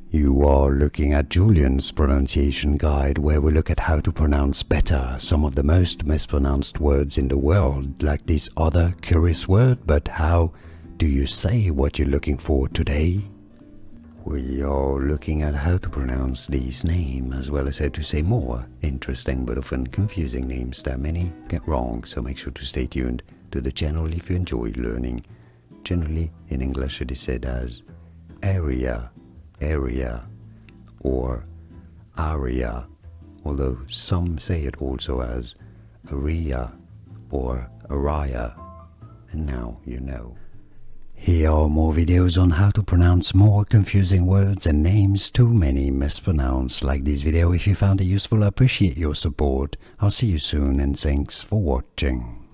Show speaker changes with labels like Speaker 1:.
Speaker 1: You are looking at Julian's pronunciation guide, where we look at how to pronounce better some of the most mispronounced words in the world, like this other curious word. But how do you say what you're looking for today? We are looking at how to pronounce these names, as well as how to say more interesting but often confusing names that many get wrong, so make sure to stay tuned to the channel if you enjoy learning. Generally, in English it is said as area, or aria, although some say it also as Ariah or Ariah, and now you know. Here are more videos on how to pronounce more confusing words and names too many mispronounced. Like this video if you found it useful. I appreciate your support. I'll see you soon and thanks for watching.